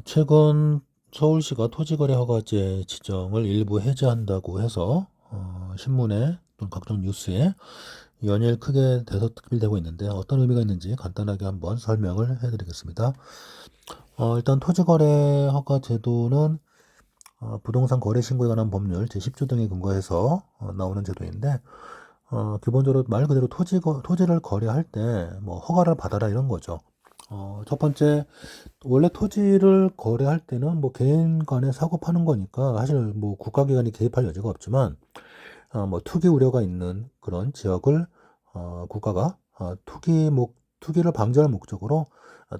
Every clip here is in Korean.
최근 서울시가 토지거래 허가제 지정을 일부 해제한다고 해서 신문에 또는 각종 뉴스에 연일 크게 대서특필되고 있는데 어떤 의미가 있는지 간단하게 한번 설명을 해드리겠습니다. 일단 토지거래 허가 제도는 부동산 거래 신고에 관한 법률 제10조 등에 근거해서 나오는 제도인데 기본적으로 말 그대로 토지를 거래할 때 뭐 허가를 받아라 이런 거죠. 첫 번째, 원래 토지를 거래할 때는 뭐 개인 간에 사고 파는 거니까 사실 뭐 국가기관이 개입할 여지가 없지만 뭐 투기 우려가 있는 그런 지역을 국가가 투기를 방지할 목적으로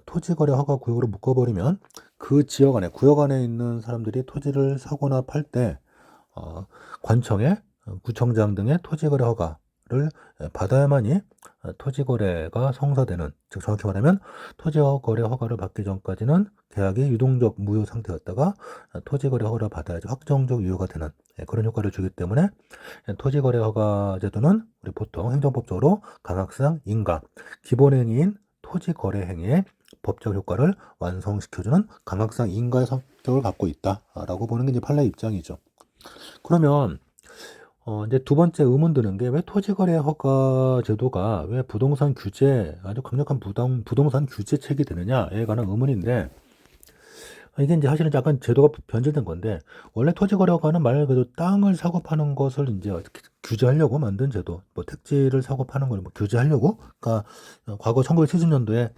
토지 거래 허가 구역으로 묶어버리면 그 지역 안에 구역 안에 있는 사람들이 토지를 사거나 팔 때 관청에 구청장 등의 토지 거래 허가를 받아야만이 토지 거래가 성사되는, 즉 정확히 말하면 토지 거래 허가를 받기 전까지는 계약이 유동적 무효 상태였다가 토지 거래 허가를 받아야지 확정적 유효가 되는 그런 효과를 주기 때문에 토지 거래 허가 제도는 우리 보통 행정법적으로 강학상 인가 기본 행위인 토지 거래 행위의 법적 효과를 완성시켜주는 강학상 인가의 성격을 갖고 있다라고 보는 게 이제 판례 입장이죠. 그러면 이제 두 번째 의문 드는 게 왜 토지거래 허가 제도가 왜 부동산 규제, 아주 강력한 부동산 규제책이 되느냐에 관한 의문인데, 이게 이제 사실은 약간 제도가 변질된 건데, 원래 토지거래 허가는 말 그대로 땅을 사고 파는 것을 이제 어떻게 규제하려고 만든 제도, 뭐 택지를 사고 파는 걸 뭐 규제하려고, 그러니까 과거 1970년도에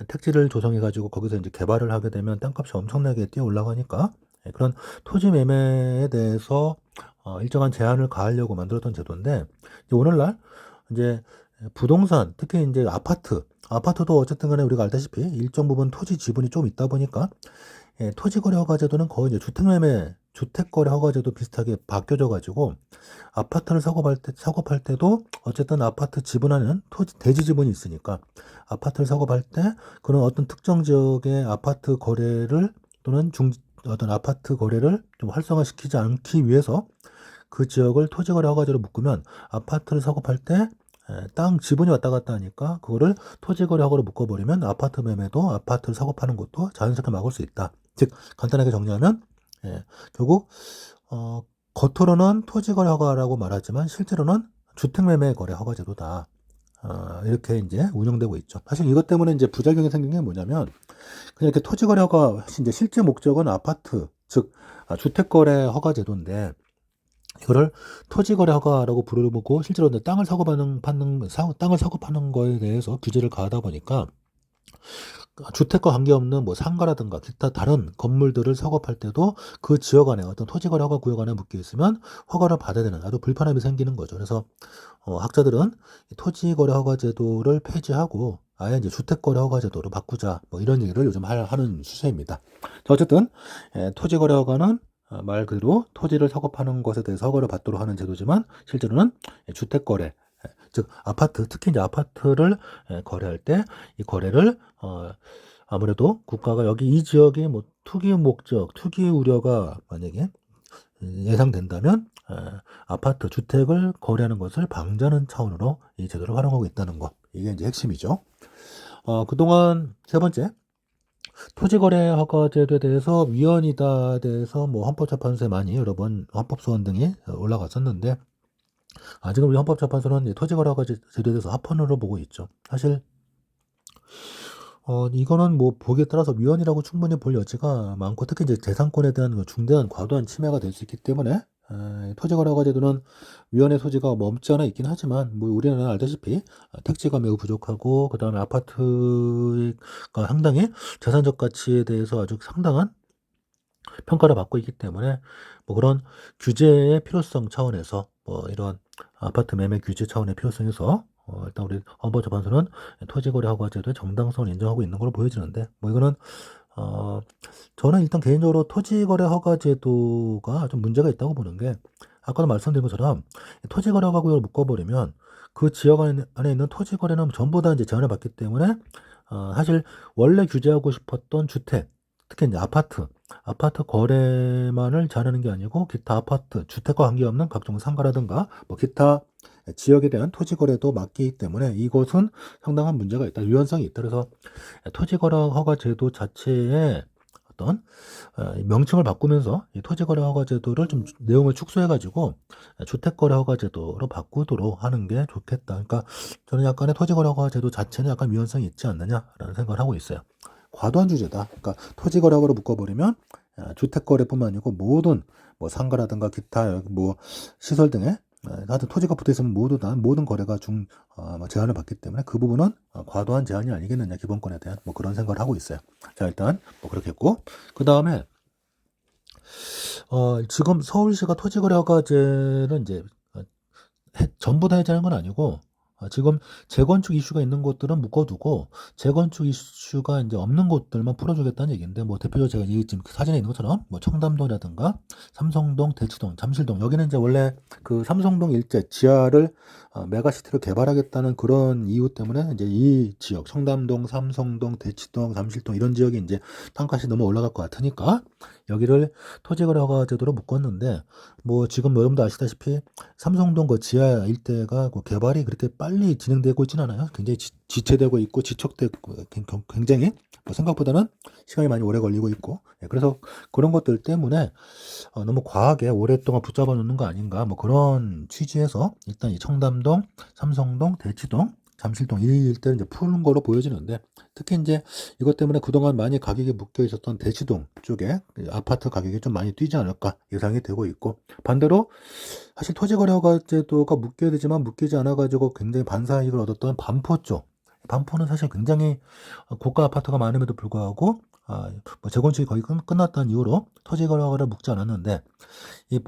택지를 조성해가지고 거기서 이제 개발을 하게 되면 땅값이 엄청나게 뛰어 올라가니까 그런 토지 매매에 대해서 일정한 제한을 가하려고 만들었던 제도인데 이제 오늘날 이제 부동산 특히 이제 아파트도 어쨌든 간에 우리가 알다시피 일정 부분 토지 지분이 좀 있다 보니까 토지거래 허가제도는 거의 이제 주택거래 허가제도 비슷하게 바뀌어져 가지고 아파트를 사고 팔 때도 어쨌든 아파트 지분하는 대지 지분이 있으니까 아파트를 사고 팔 때 그런 어떤 특정 지역의 아파트 거래를 또는 어떤 아파트 거래를 좀 활성화시키지 않기 위해서 그 지역을 토지거래 허가제로 묶으면 아파트를 사고 팔 때 땅 지분이 왔다 갔다 하니까 그거를 토지거래 허가로 묶어버리면 아파트 매매도 아파트를 사고 파는 것도 자연스럽게 막을 수 있다. 즉 간단하게 정리하면 결국 어, 겉으로는 토지거래 허가라고 말하지만 실제로는 주택매매 거래 허가제도다. 이렇게 이제 운영되고 있죠. 사실 이것 때문에 이제 부작용이 생긴 게 뭐냐면 그냥 이렇게 토지거래 허가 이제 실제 목적은 아파트 즉 주택거래 허가제도인데 이거를 토지거래 허가라고 부르고 실제로 땅을 사고 파는 거에 대해서 규제를 가하다 보니까 주택과 관계없는 뭐 상가라든가 기타 다른 건물들을 사고 팔 때도 그 지역 안에 어떤 토지거래 허가 구역 안에 묶여 있으면 허가를 받아야 되는 아주 불편함이 생기는 거죠. 그래서 학자들은 이 토지거래 허가 제도를 폐지하고 아예 이제 주택거래 허가 제도로 바꾸자 뭐 이런 얘기를 요즘 하는 추세입니다. 자, 어쨌든 토지거래 허가는 말 그대로 토지를 사고 파는 것에 대해서 허가를 받도록 하는 제도지만 실제로는 주택거래 즉 아파트 특히 이제 아파트를 거래할 때 이 거래를 아무래도 국가가 여기 이 지역에 뭐 투기 목적, 투기 우려가 만약에 예상된다면 아파트 주택을 거래하는 것을 방지하는 차원으로 이 제도를 활용하고 있다는 것 이게 이제 핵심이죠. 그동안 세 번째 토지거래 허가제도에 대해서 위헌이다 대해서 뭐 헌법재판소에 많이 여러 번 헌법소원 등이 올라갔었는데 아직은 우리 헌법재판소는 이 토지거래 허가제도에 대해서 합헌으로 보고 있죠. 사실 이거는 뭐 보기에 따라서 위헌이라고 충분히 볼 여지가 많고 특히 이제 재산권에 대한 그 중대한 과도한 침해가 될 수 있기 때문에 토지거래 허가제도는 위헌의 소지가 뭐 없지 않아 있긴 하지만 뭐 우리나라는 알다시피 택지가 매우 부족하고 그 다음에 아파트가 상당히 재산적 가치에 대해서 아주 상당한 평가를 받고 있기 때문에 뭐 그런 규제의 필요성 차원에서 뭐 이런 아파트 매매 규제 차원의 필요성에서 일단 우리 헌법재판소는 토지거래 허가제도의 정당성을 인정하고 있는 걸로 보여지는데 뭐 이거는 어 저는 일단 개인적으로 토지거래 허가제도가 좀 문제가 있다고 보는 게 아까도 말씀드린 것처럼 토지거래 허가구역을 묶어버리면 그 지역 안에 있는 토지거래는 전부 다 이제 제한을 받기 때문에 사실 원래 규제하고 싶었던 주택 특히 이제 아파트 거래만을 제한하는 게 아니고 기타 아파트, 주택과 관계없는 각종 상가라든가 뭐 기타 지역에 대한 토지 거래도 막기 때문에 이것은 상당한 문제가 있다, 유연성이 있다. 그래서 토지 거래 허가 제도 자체에 어떤 명칭을 바꾸면서 이 토지거래허가제도를 좀 내용을 축소해가지고 주택거래허가제도로 바꾸도록 하는 게 좋겠다. 그러니까 저는 약간의 토지거래허가제도 자체는 약간 위헌성이 있지 않느냐라는 생각을 하고 있어요. 과도한 주제다. 그러니까 토지거래허가로 묶어버리면 주택거래뿐만 아니고 모든 뭐 상가라든가 기타 뭐 시설 등의 하여튼 토지가 붙어 있으면 모든 거래가 뭐 제한을 받기 때문에 그 부분은 과도한 제한이 아니겠느냐, 기본권에 대한 뭐 그런 생각을 하고 있어요. 자, 일단 뭐 그렇게 했고, 그 다음에 지금 서울시가 토지거래허가제는 이제 전부 다 해제하는 건 아니고, 지금 재건축 이슈가 있는 곳들은 묶어두고 재건축 이슈가 이제 없는 곳들만 풀어주겠다는 얘기인데, 뭐 대표적으로 제가 지금 사진에 있는 것처럼 뭐 청담동이라든가 삼성동, 대치동, 잠실동, 여기는 이제 원래 그 삼성동 일대 지하를 메가시티로 개발하겠다는 그런 이유 때문에 이제 이 지역 청담동, 삼성동, 대치동, 잠실동 이런 지역이 이제 땅값이 너무 올라갈 것 같으니까 여기를 토지거래허가제도로 묶었는데, 뭐 지금 여러분도 아시다시피 삼성동 그 지하 일대가 그 개발이 그렇게 빨리 진행되고 있지는 않아요. 굉장히 지체되고 있고 지척되고 굉장히 뭐 생각보다는 시간이 많이 오래 걸리고 있고, 그래서 그런 것들 때문에 너무 과하게 오랫동안 붙잡아 놓는 거 아닌가, 뭐 그런 취지에서 일단 이 청담동, 삼성동, 대치동, 잠실동 이 일대를 이제 푸는 거로 보여지는데, 특히 이제 이것 때문에 그동안 많이 가격이 묶여 있었던 대치동 쪽에 아파트 가격이 좀 많이 뛰지 않을까 예상이 되고 있고, 반대로 사실 토지거래허가제도가 묶여야 되지만 묶이지 않아가지고 굉장히 반사이익을 얻었던 반포 쪽. 반포는 사실 굉장히 고가 아파트가 많음에도 불구하고 뭐 재건축이 거의 끝났다는 이유로 토지거래허가를 묶지 않았는데,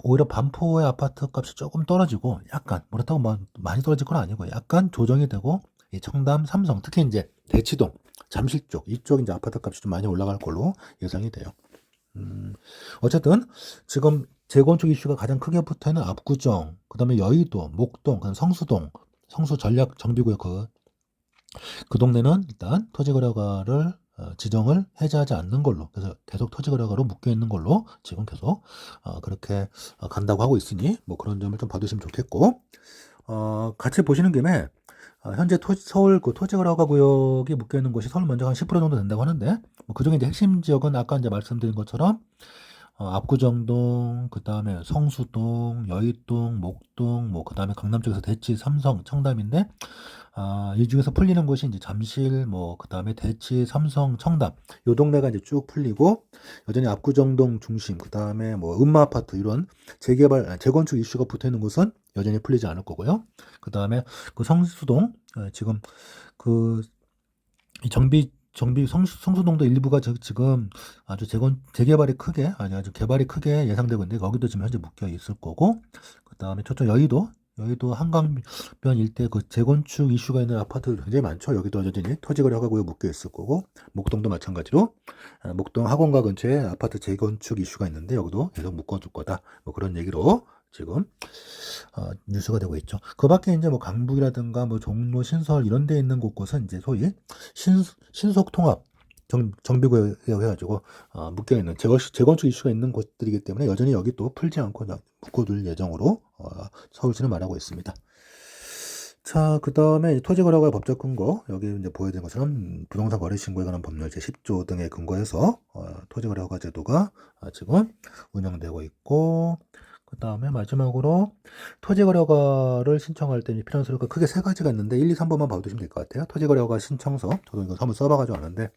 오히려 반포의 아파트 값이 조금 떨어지고, 약간 뭐 그렇다고 많이 떨어질 건 아니고 약간 조정이 되고, 이 청담, 삼성, 특히 이제 대치동, 잠실 쪽 이쪽 이제 아파트 값이 좀 많이 올라갈 걸로 예상이 돼요. 어쨌든 지금 재건축 이슈가 가장 크게 붙어 있는 압구정, 그다음에 여의도, 목동, 그다음 성수동, 성수 전략 정비구역 그 동네는 일단 토지거래가를 지정을 해제하지 않는 걸로, 그래서 계속 토지거래가로 묶여 있는 걸로 지금 계속 그렇게 간다고 하고 있으니 뭐 그런 점을 좀 봐두시면 좋겠고, 같이 보시는 김에 현재 서울 그 토지거래가 구역이 묶여 있는 곳이 서울 면적 한 10% 정도 된다고 하는데, 뭐 그중에 이제 핵심 지역은 아까 이제 말씀드린 것처럼 압구정동, 그 다음에 성수동, 여의동, 목동, 뭐 그 다음에 강남 쪽에서 대치, 삼성, 청담인데, 이 중에서 풀리는 곳이 이제 잠실, 뭐 그 다음에 대치, 삼성, 청담, 요 동네가 이제 쭉 풀리고, 여전히 압구정동 중심, 그 다음에 뭐 음마 아파트 이런 재건축 이슈가 붙어 있는 곳은 여전히 풀리지 않을 거고요. 그 다음에 그 성수동, 지금 그 성수동도 일부가 지금 아주 재개발이 크게, 아주 개발이 크게 예상되고 있는데, 거기도 지금 현재 묶여 있을 거고, 그 다음에 저쪽 여의도 한강변 일대 그 재건축 이슈가 있는 아파트들 굉장히 많죠. 여기도 여전히 토지거래허가구역 묶여 있을 거고, 목동도 마찬가지로, 목동 학원가 근처에 아파트 재건축 이슈가 있는데, 여기도 계속 묶어줄 거다. 뭐 그런 얘기로 지금 뉴스가 되고 있죠. 그 밖에 이제 뭐 강북이라든가 뭐 종로, 신설 이런 데 있는 곳곳은 이제 소위 신속통합 정비구역 해가지고 묶여 있는 재건축 이슈가 있는 곳들이기 때문에 여전히 여기 또 풀지 않고 묶어둘 예정으로 서울시는 말하고 있습니다. 자, 그 다음에 토지거래가 법적 근거, 여기 이제 보여드린 것처럼 부동산 거래 신고에 관한 법률 제10조 등에 근거해서 토지거래허가 제도가 지금 운영되고 있고, 그 다음에 마지막으로 토지거래허가를 신청할 때 필요한 서류가 크게 세 가지가 있는데 1, 2, 3번만 봐두시면 될 것 같아요. 토지거래허가 신청서, 저도 이거 한번 써봐가지고 아는데,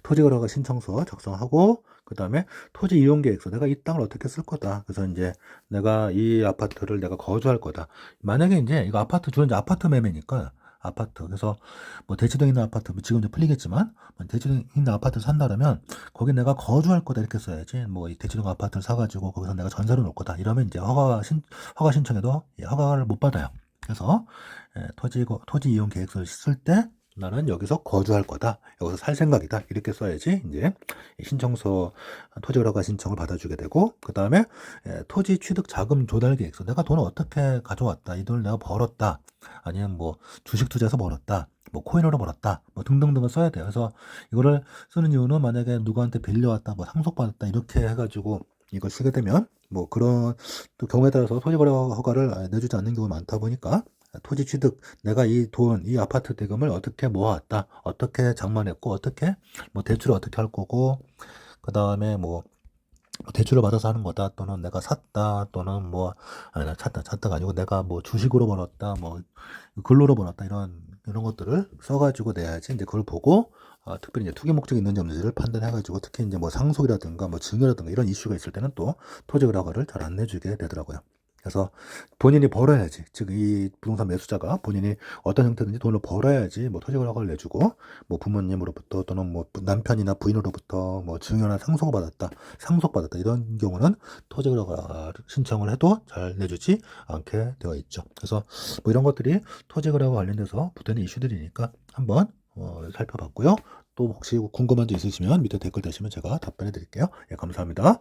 토지거래허가 신청서 작성하고, 그 다음에 토지 이용 계획서, 내가 이 땅을 어떻게 쓸 거다. 그래서 이제 내가 이 아파트를 내가 거주할 거다. 만약에 이제 이거 주로 이제 아파트 매매니까 아파트. 그래서 뭐 대치동에 있는 아파트, 뭐 지금 이제 풀리겠지만 대치동에 있는 아파트를 산다라면 거기 내가 거주할 거다 이렇게 써야지. 뭐 이 대치동 아파트를 사가지고 거기서 내가 전세로 놓을 거다. 이러면 이제 허가 신청에도 허가를 못 받아요. 그래서 토지 이용 계획서를 쓸 때 나는 여기서 거주할 거다. 여기서 살 생각이다. 이렇게 써야지 이제 신청서 토지허가 신청을 받아주게 되고, 그 다음에 토지 취득 자금 조달 계획서. 내가 돈을 어떻게 가져왔다. 이 돈을 내가 벌었다. 아니면 뭐 주식 투자해서 벌었다. 뭐 코인으로 벌었다. 뭐 등등등을 써야 돼요. 그래서 이거를 쓰는 이유는 만약에 누구한테 빌려왔다, 뭐 상속받았다 이렇게 해가지고 이걸 쓰게 되면 뭐 그런 또 경우에 따라서 토지거래 허가를 내주지 않는 경우가 많다 보니까 토지 취득, 내가 이 아파트 대금을 어떻게 모아왔다, 어떻게 장만했고, 어떻게, 뭐 대출을 어떻게 할 거고, 그 그 다음에 뭐 대출을 받아서 하는 거다 또는 내가 샀다 또는 뭐 아니 나 샀다가 아니고 내가 뭐 주식으로 벌었다 뭐 근로로 벌었다 이런 것들을 써가지고 내야지 이제 그걸 보고 특별히 이제 투기 목적이 있는지 없는지를 판단해가지고 특히 이제 뭐 상속이라든가 뭐 증여라든가 이런 이슈가 있을 때는 또 토지를 허가를 잘 안 내주게 되더라고요. 그래서 본인이 벌어야지. 즉, 이 부동산 매수자가 본인이 어떤 형태든지 돈을 벌어야지 뭐 토지 허가를 내주고 뭐 부모님으로부터 또는 뭐 남편이나 부인으로부터 뭐 증여나 상속받았다 이런 경우는 토지 허가 신청을 해도 잘 내주지 않게 되어 있죠. 그래서 뭐 이런 것들이 토지 허가와 관련돼서 붙는 이슈들이니까 한번 살펴봤고요. 또 혹시 궁금한 점 있으시면 밑에 댓글 다시면 제가 답변해 드릴게요. 예, 감사합니다.